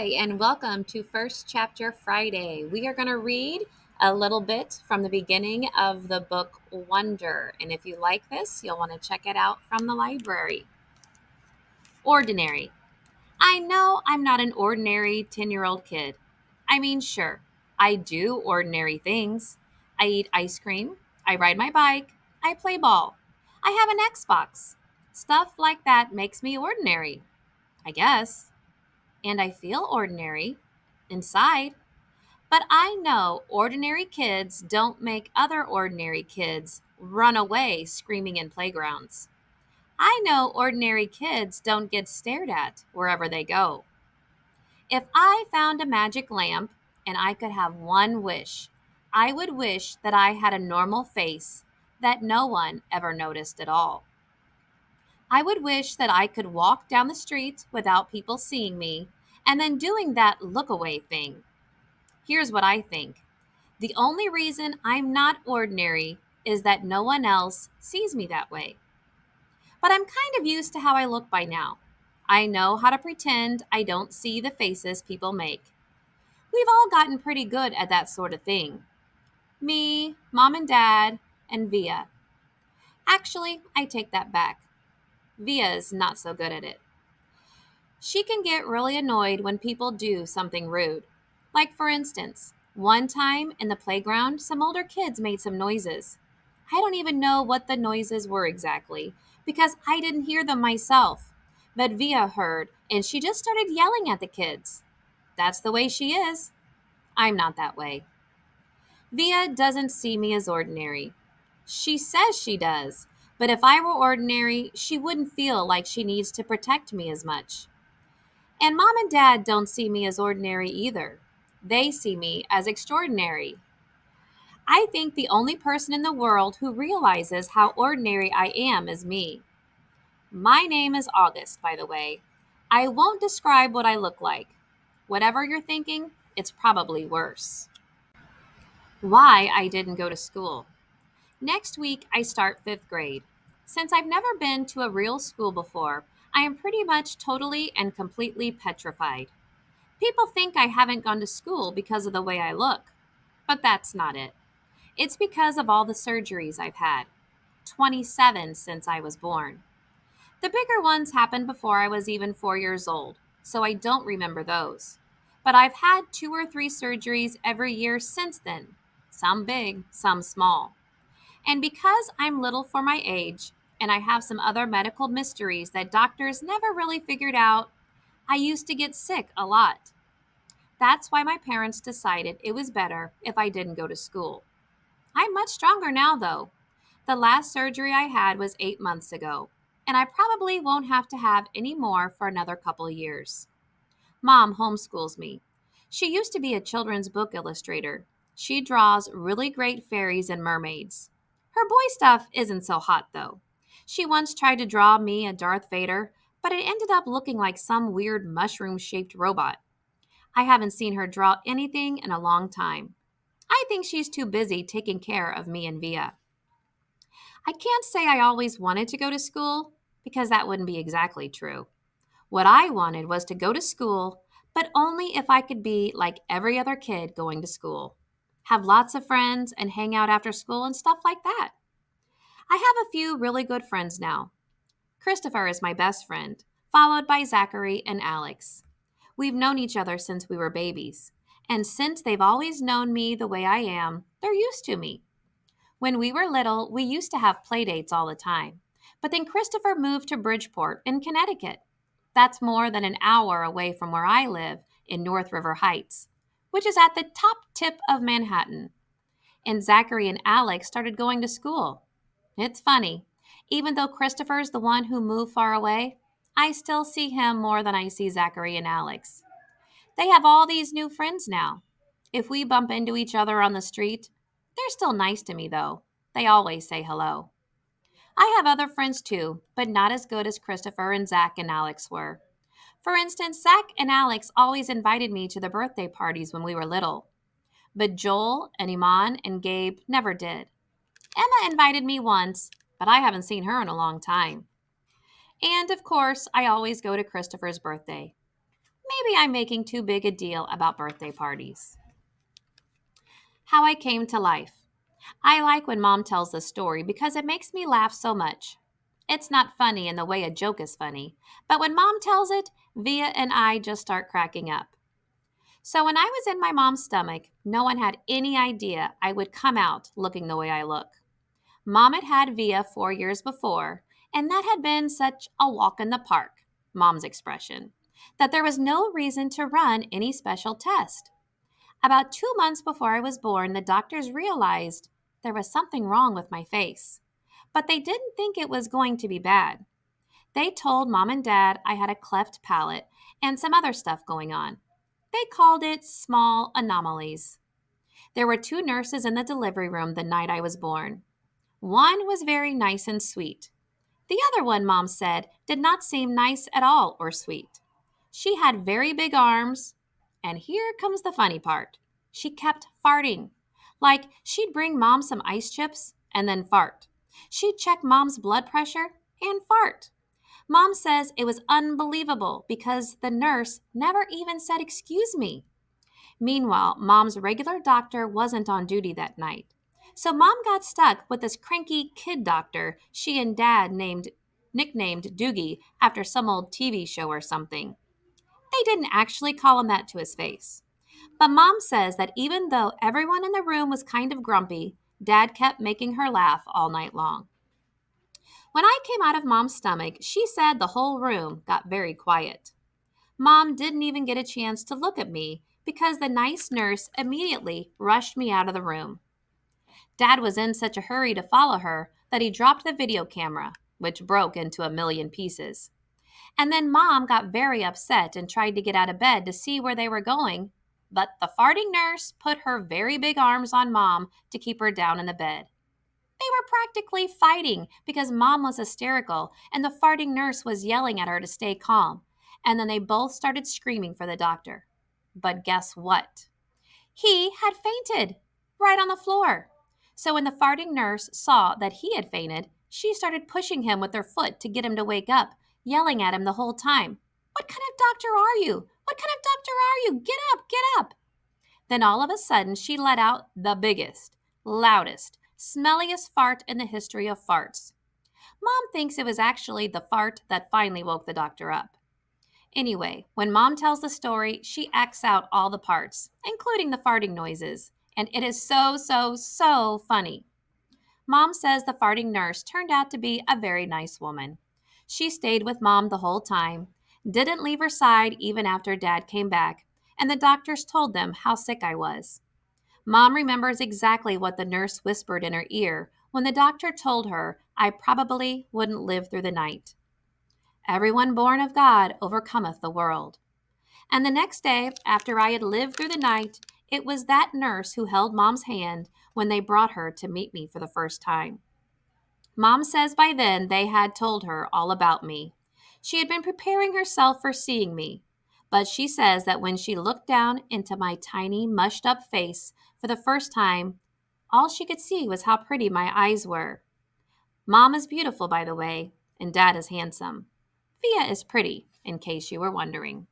Hi, and welcome to First Chapter Friday. We are going to read a little bit from the beginning of the book Wonder. And if you like this, you'll want to check it out from the library. Ordinary. I know I'm not an ordinary 10-year-old kid. I mean, sure, I do ordinary things. I eat ice cream, I ride my bike, I play ball, I have an Xbox. Stuff like that makes me ordinary, I guess. And I feel ordinary inside. But I know ordinary kids don't make other ordinary kids run away screaming in playgrounds. I know ordinary kids don't get stared at wherever they go. If I found a magic lamp and I could have one wish, I would wish that I had a normal face that no one ever noticed at all. I would wish that I could walk down the street without people seeing me and then doing that look away thing. Here's what I think. The only reason I'm not ordinary is that no one else sees me that way. But I'm kind of used to how I look by now. I know how to pretend I don't see the faces people make. We've all gotten pretty good at that sort of thing. Me, mom and dad, and Via. Actually, I take that back. Via is not so good at it. She can get really annoyed when people do something rude. Like, for instance, one time in the playground, some older kids made some noises. I don't even know what the noises were exactly because I didn't hear them myself. But Via heard and she just started yelling at the kids. That's the way she is. I'm not that way. Via doesn't see me as ordinary. She says she does, but if I were ordinary, she wouldn't feel like she needs to protect me as much. And mom and dad don't see me as ordinary either. They see me as extraordinary. I think the only person in the world who realizes how ordinary I am is me. My name is August, by the way. I won't describe what I look like. Whatever you're thinking, it's probably worse. Why I didn't go to school. Next week, I start fifth grade. Since I've never been to a real school before, I am pretty much totally and completely petrified. People think I haven't gone to school because of the way I look, but that's not it. It's because of all the surgeries I've had. 27 since I was born. The bigger ones happened before I was even 4 years old, so I don't remember those. But I've had 2 or 3 surgeries every year since then, some big, some small. And because I'm little for my age, and I have some other medical mysteries that doctors never really figured out, I used to get sick a lot. That's why my parents decided it was better if I didn't go to school. I'm much stronger now, though. The last surgery I had was 8 months ago, and I probably won't have to have any more for another couple years. Mom homeschools me. She used to be a children's book illustrator. She draws really great fairies and mermaids. Her boy stuff isn't so hot, though. She once tried to draw me a Darth Vader, but it ended up looking like some weird mushroom shaped robot. I haven't seen her draw anything in a long time. I think she's too busy taking care of me and Via. I can't say I always wanted to go to school because that wouldn't be exactly true. What I wanted was to go to school, but only if I could be like every other kid going to school. Have lots of friends and hang out after school and stuff like that. I have a few really good friends now. Christopher is my best friend, followed by Zachary and Alex. We've known each other since we were babies, and since they've always known me the way I am, they're used to me. When we were little, we used to have play dates all the time, but then Christopher moved to Bridgeport in Connecticut. That's more than an hour away from where I live in North River Heights, which is at the top tip of Manhattan. And Zachary and Alex started going to school. It's funny. Even though Christopher's the one who moved far away, I still see him more than I see Zachary and Alex. They have all these new friends now. If we bump into each other on the street, they're still nice to me though. They always say hello. I have other friends too, but not as good as Christopher and Zach and Alex were. For instance, Zach and Alex always invited me to the birthday parties when we were little. But Joel and Iman and Gabe never did. Emma invited me once, but I haven't seen her in a long time. And of course, I always go to Christopher's birthday. Maybe I'm making too big a deal about birthday parties. How I came to life. I like when Mom tells this story because it makes me laugh so much. It's not funny in the way a joke is funny, but when Mom tells it, Via and I just start cracking up. So when I was in my mom's stomach, no one had any idea I would come out looking the way I look. Mom had had Via 4 years before, and that had been such a walk in the park, Mom's expression, that there was no reason to run any special test. About 2 months before I was born, the doctors realized there was something wrong with my face. But they didn't think it was going to be bad. They told Mom and Dad I had a cleft palate and some other stuff going on. They called it small anomalies. There were 2 nurses in the delivery room the night I was born. One was very nice and sweet. The other one, Mom said, did not seem nice at all or sweet. She had very big arms, and here comes the funny part. She kept farting. Like she'd bring Mom some ice chips and then fart. She'd check Mom's blood pressure and fart. Mom says it was unbelievable because the nurse never even said excuse me. Meanwhile, Mom's regular doctor wasn't on duty that night. So Mom got stuck with this cranky kid doctor she and Dad nicknamed Doogie after some old TV show or something. They didn't actually call him that to his face. But Mom says that even though everyone in the room was kind of grumpy, Dad kept making her laugh all night long. When I came out of Mom's stomach, she said the whole room got very quiet. Mom didn't even get a chance to look at me because the nice nurse immediately rushed me out of the room. Dad was in such a hurry to follow her that he dropped the video camera, which broke into a million pieces. And then Mom got very upset and tried to get out of bed to see where they were going, but the farting nurse put her very big arms on Mom to keep her down in the bed. They were practically fighting because Mom was hysterical and the farting nurse was yelling at her to stay calm. And then they both started screaming for the doctor. But guess what? He had fainted right on the floor. So when the farting nurse saw that he had fainted, she started pushing him with her foot to get him to wake up, yelling at him the whole time. "What kind of doctor are you? What kind of doctor are you? Get up, get up." Then all of a sudden, she let out the biggest, loudest, smelliest fart in the history of farts. Mom thinks it was actually the fart that finally woke the doctor up. Anyway, when Mom tells the story, she acts out all the parts, including the farting noises, and it is so, so, so funny. Mom says the farting nurse turned out to be a very nice woman. She stayed with Mom the whole time, didn't leave her side even after Dad came back, and the doctors told them how sick I was. Mom remembers exactly what the nurse whispered in her ear when the doctor told her I probably wouldn't live through the night. "Everyone born of God overcometh the world." And the next day, after I had lived through the night, it was that nurse who held Mom's hand when they brought her to meet me for the first time. Mom says by then they had told her all about me. She had been preparing herself for seeing me, but she says that when she looked down into my tiny, mushed up face for the first time, all she could see was how pretty my eyes were. Mom is beautiful, by the way, and Dad is handsome. Via is pretty, in case you were wondering.